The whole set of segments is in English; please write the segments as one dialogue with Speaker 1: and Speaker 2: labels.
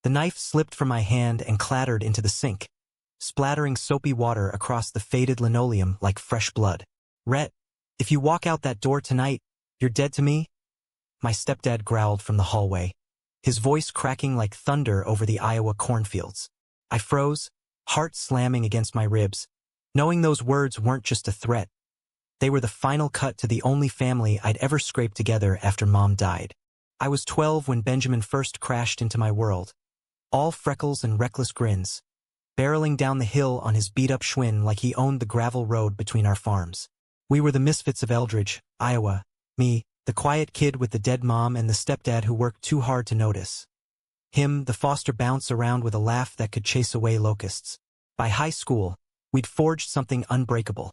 Speaker 1: The knife slipped from my hand and clattered into the sink, splattering soapy water across the faded linoleum like fresh blood. "Rhett, if you walk out that door tonight, you're dead to me?" My stepdad growled from the hallway, his voice cracking like thunder over the Iowa cornfields. I froze, heart slamming against my ribs, knowing those words weren't just a threat. They were the final cut to the only family I'd ever scraped together after Mom died. I was 12 when Benjamin first crashed into my world, all freckles and reckless grins, barreling down the hill on his beat-up Schwinn like he owned the gravel road between our farms. We were the misfits of Eldridge, Iowa, me, the quiet kid with the dead mom and the stepdad who worked too hard to notice. Him, the foster bounce around with a laugh that could chase away locusts. By high school, we'd forged something unbreakable.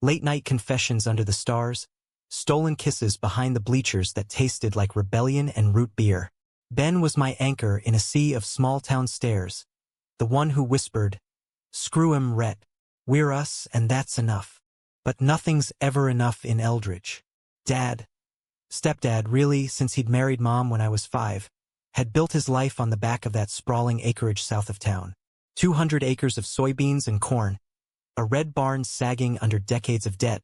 Speaker 1: Late-night confessions under the stars, stolen kisses behind the bleachers that tasted like rebellion and root beer. Ben was my anchor in a sea of small-town stares, the one who whispered, "Screw him, Rhett. We're us, and that's enough." But nothing's ever enough in Eldridge. Stepdad, really, since he'd married Mom when I was 5, had built his life on the back of that sprawling acreage south of town. 200 acres of soybeans and corn, a red barn sagging under decades of debt,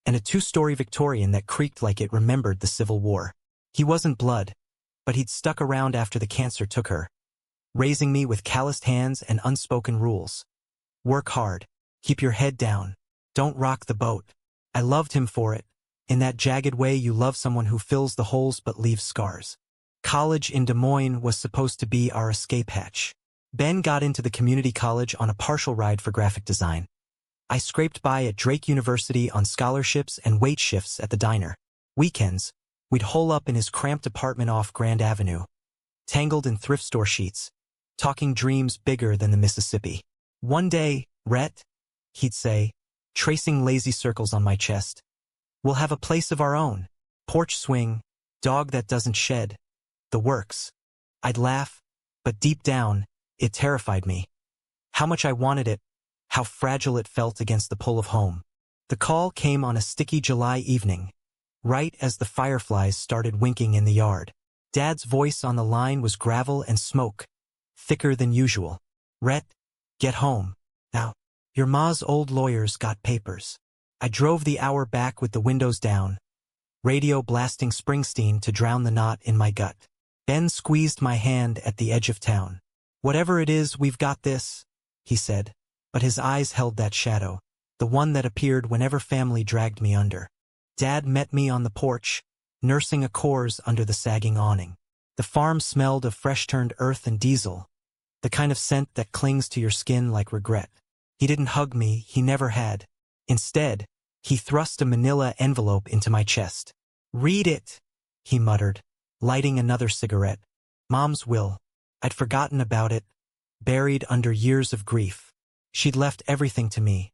Speaker 1: and a 2-story Victorian that creaked like it remembered the Civil War. He wasn't blood, but he'd stuck around after the cancer took her, raising me with calloused hands and unspoken rules. Work hard, keep your head down, don't rock the boat. I loved him for it, in that jagged way you love someone who fills the holes but leaves scars. College in Des Moines was supposed to be our escape hatch. Ben got into the community college on a partial ride for graphic design. I scraped by at Drake University on scholarships and wait shifts at the diner. Weekends, we'd hole up in his cramped apartment off Grand Avenue, tangled in thrift store sheets, talking dreams bigger than the Mississippi. "One day, Rhett," he'd say, tracing lazy circles on my chest, "we'll have a place of our own. Porch swing, dog that doesn't shed, the works." I'd laugh, but deep down, it terrified me. How much I wanted it, how fragile it felt against the pull of home. The call came on a sticky July evening, right as the fireflies started winking in the yard. Dad's voice on the line was gravel and smoke, thicker than usual. "Rhett, get home. Now, your ma's old lawyer's got papers." I drove the hour back with the windows down, radio blasting Springsteen to drown the knot in my gut. Ben squeezed my hand at the edge of town. "Whatever it is, we've got this," he said, but his eyes held that shadow, the one that appeared whenever family dragged me under. Dad met me on the porch, nursing a Coors under the sagging awning. The farm smelled of fresh-turned earth and diesel, the kind of scent that clings to your skin like regret. He didn't hug me, he never had. Instead, he thrust a manila envelope into my chest. "Read it," he muttered, lighting another cigarette. "Mom's will. I'd forgotten about it, buried under years of grief. She'd left everything to me.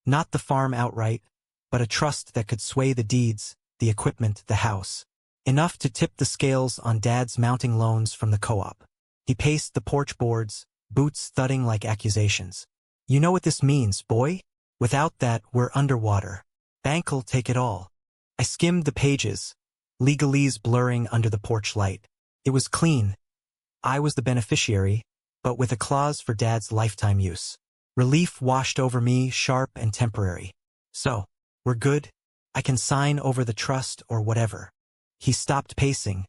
Speaker 1: Not the farm outright, but a trust that could sway the deeds, the equipment, the house. Enough to tip the scales on Dad's mounting loans from the co-op." He paced the porch boards, boots thudding like accusations. "You know what this means, boy? Without that, we're underwater. Bank'll take it all." I skimmed the pages, legalese blurring under the porch light. It was clean. I was the beneficiary, but with a clause for Dad's lifetime use. Relief washed over me, sharp and temporary. "So, we're good? I can sign over the trust or whatever." He stopped pacing,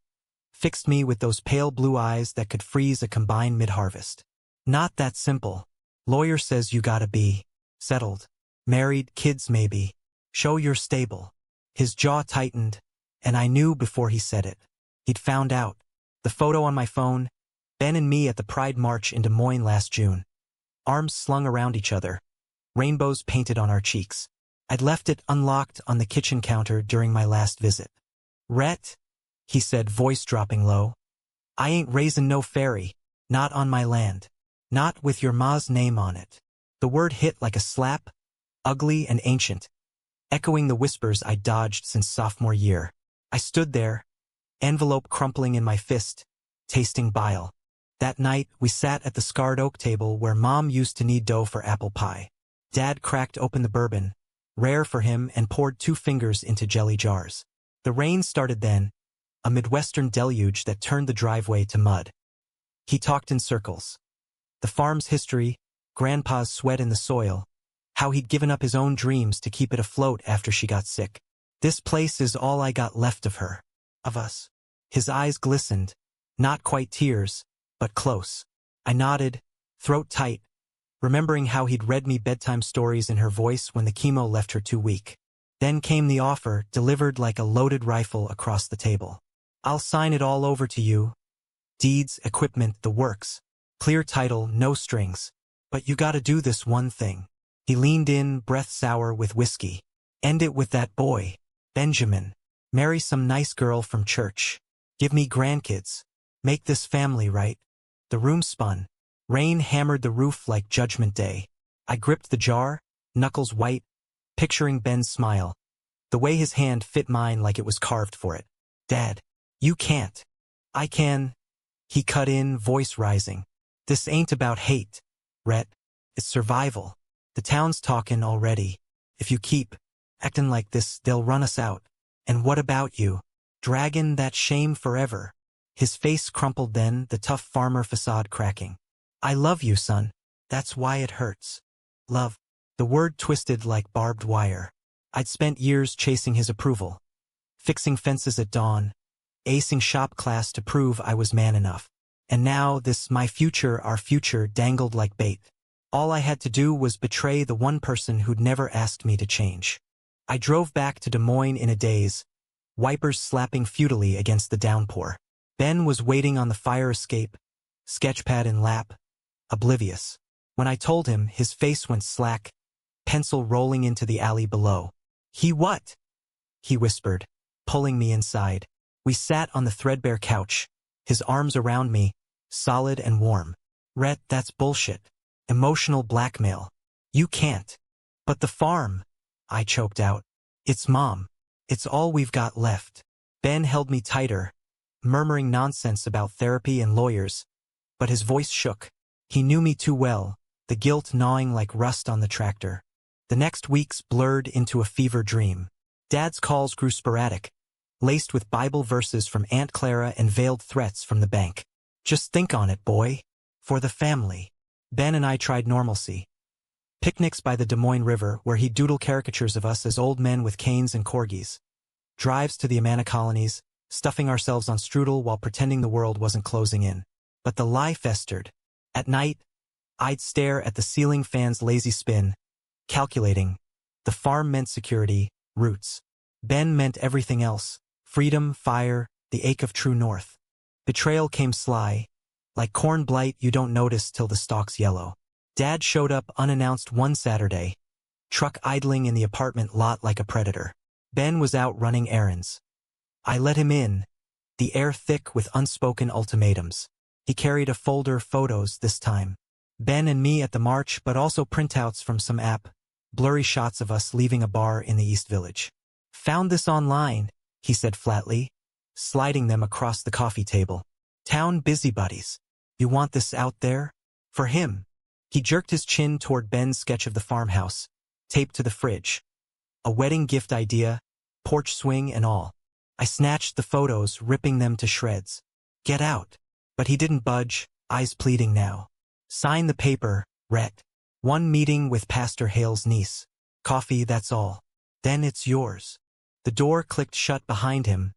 Speaker 1: fixed me with those pale blue eyes that could freeze a combine mid-harvest. "Not that simple. Lawyer says you gotta be settled. Married, kids maybe. Show you're stable." His jaw tightened, and I knew before he said it. He'd found out. The photo on my phone, Ben and me at the Pride March in Des Moines last June. Arms slung around each other, rainbows painted on our cheeks. I'd left it unlocked on the kitchen counter during my last visit. "Rhett," he said, voice dropping low, "I ain't raisin' no fairy, not on my land. Not with your ma's name on it." The word hit like a slap, ugly and ancient, echoing the whispers I dodged since sophomore year. I stood there, envelope crumpling in my fist, tasting bile. That night, we sat at the scarred oak table where Mom used to knead dough for apple pie. Dad cracked open the bourbon, rare for him, and poured 2 fingers into jelly jars. The rain started then, a Midwestern deluge that turned the driveway to mud. He talked in circles. The farm's history, Grandpa's sweat in the soil, how he'd given up his own dreams to keep it afloat after she got sick. This place is all I got left of her. Of us. His eyes glistened, not quite tears, but close. I nodded, throat tight, remembering how he'd read me bedtime stories in her voice when the chemo left her too weak. Then came the offer, delivered like a loaded rifle across the table. I'll sign it all over to you. Deeds, equipment, the works. Clear title, no strings. But you gotta do this one thing. He leaned in, breath sour with whiskey. End it with that boy, Benjamin. Marry some nice girl from church. Give me grandkids. Make this family right. The room spun. Rain hammered the roof like Judgment Day. I gripped the jar, knuckles white, picturing Ben's smile. The way his hand fit mine like it was carved for it. Dad, you can't. I can. He cut in, voice rising. This ain't about hate, Rhett. It's survival. The town's talking already. If you keep acting like this, they'll run us out. And what about you? Dragging that shame forever. His face crumpled then, the tough farmer facade cracking. I love you, son. That's why it hurts. Love. The word twisted like barbed wire. I'd spent years chasing his approval. Fixing fences at dawn. Acing shop class to prove I was man enough. And now this my future, our future, dangled like bait. All I had to do was betray the one person who'd never asked me to change. I drove back to Des Moines in a daze, wipers slapping futilely against the downpour. Ben was waiting on the fire escape, sketchpad in lap, oblivious. When I told him, his face went slack, pencil rolling into the alley below. He what? He whispered, pulling me inside. We sat on the threadbare couch, his arms around me, solid and warm. Rhett, that's bullshit. Emotional blackmail. You can't. But the farm, I choked out. It's Mom. It's all we've got left. Ben held me tighter, murmuring nonsense about therapy and lawyers, but his voice shook. He knew me too well, the guilt gnawing like rust on the tractor. The next weeks blurred into a fever dream. Dad's calls grew sporadic, laced with Bible verses from Aunt Clara and veiled threats from the bank. Just think on it, boy. For the family. Ben and I tried normalcy. Picnics by the Des Moines River where he'd doodle caricatures of us as old men with canes and corgis. Drives to the Amana colonies, stuffing ourselves on strudel while pretending the world wasn't closing in. But the lie festered. At night, I'd stare at the ceiling fan's lazy spin, calculating. The farm meant security, roots. Ben meant everything else. Freedom, fire, the ache of true north. Betrayal came sly, like corn blight you don't notice till the stalk's yellow. Dad showed up unannounced one Saturday, truck idling in the apartment lot like a predator. Ben was out running errands. I let him in, the air thick with unspoken ultimatums. He carried a folder, photos this time. Ben and me at the march, but also printouts from some app, blurry shots of us leaving a bar in the East Village. Found this online, he said flatly, sliding them across the coffee table. Town busybodies. You want this out there? For him. He jerked his chin toward Ben's sketch of the farmhouse, taped to the fridge. A wedding gift idea, porch swing and all. I snatched the photos, ripping them to shreds. Get out. But he didn't budge, eyes pleading now. Sign the paper, Rhett. One meeting with Pastor Hale's niece. Coffee, that's all. Then it's yours. The door clicked shut behind him,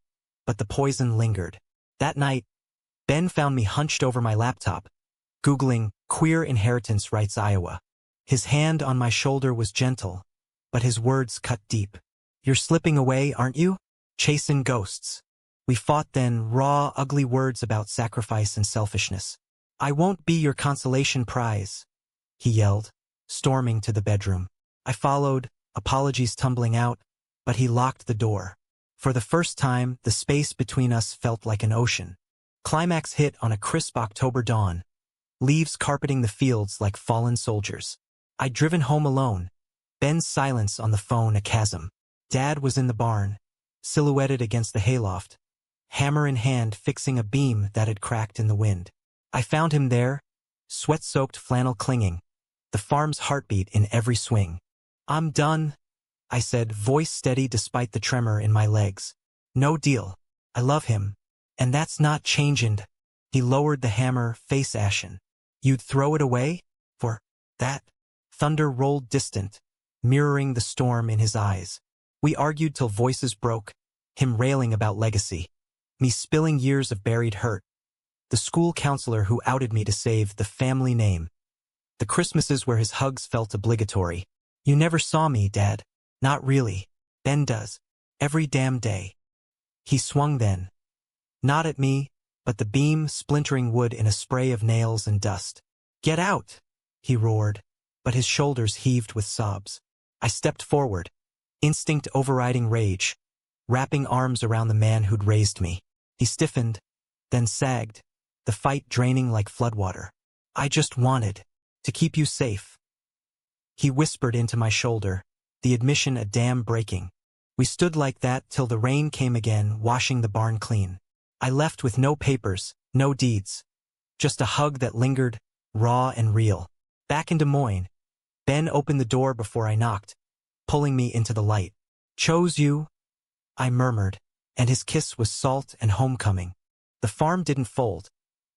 Speaker 1: but the poison lingered. That night, Ben found me hunched over my laptop, Googling Queer Inheritance Rights Iowa. His hand on my shoulder was gentle, but his words cut deep. You're slipping away, aren't you? Chasing ghosts. We fought then, raw, ugly words about sacrifice and selfishness. I won't be your consolation prize, he yelled, storming to the bedroom. I followed, apologies tumbling out, but he locked the door. For the first time, the space between us felt like an ocean. Climax hit on a crisp October dawn, leaves carpeting the fields like fallen soldiers. I'd driven home alone, Ben's silence on the phone a chasm. Dad was in the barn, silhouetted against the hayloft, hammer in hand fixing a beam that had cracked in the wind. I found him there, sweat-soaked flannel clinging, the farm's heartbeat in every swing. I'm done, I said, voice steady despite the tremor in my legs. No deal. I love him, and that's not changing. He lowered the hammer, face ashen. You'd throw it away? For that? Thunder rolled distant, mirroring the storm in his eyes. We argued till voices broke, him railing about legacy, me spilling years of buried hurt. The school counselor who outed me to save the family name. The Christmases where his hugs felt obligatory. You never saw me, Dad. Not really. Ben does. Every damn day. He swung then. Not at me, but the beam splintering wood in a spray of nails and dust. Get out, he roared, but his shoulders heaved with sobs. I stepped forward, instinct overriding rage, wrapping arms around the man who'd raised me. He stiffened, then sagged, the fight draining like floodwater. I just wanted to keep you safe. He whispered into my shoulder, the admission a dam breaking. We stood like that till the rain came again, washing the barn clean. I left with no papers, no deeds. Just a hug that lingered, raw and real. Back in Des Moines, Ben opened the door before I knocked, pulling me into the light. Chose you? I murmured, and his kiss was salt and homecoming. The farm didn't fold.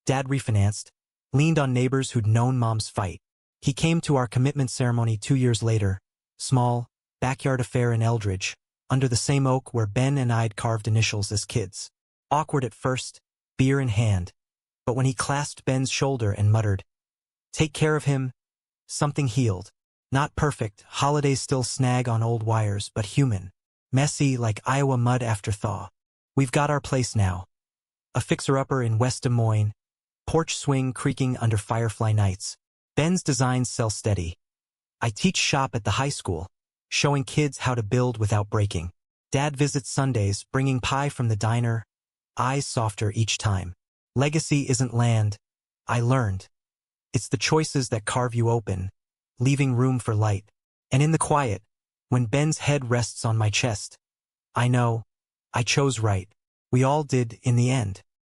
Speaker 1: Dad refinanced, leaned on neighbors who'd known Mom's fight. He came to our commitment ceremony 2 years later, small, backyard affair in Eldridge, under the same oak where Ben and I'd carved initials as kids. Awkward at first, beer in hand, but when he clasped Ben's shoulder and muttered, "Take care of him," something healed. Not perfect, holidays still snag on old wires, but human. Messy like Iowa mud after thaw. We've got our place now. A fixer-upper in West Des Moines, porch swing creaking under firefly nights. Ben's designs sell steady. I teach shop at the high school, showing kids how to build without breaking. Dad visits Sundays, bringing pie from the diner, eyes softer each time. Legacy isn't land, I learned. It's the choices that carve you open, leaving room for light. And in the quiet, when Ben's head rests on my chest, I know, I chose right. We all did in the end.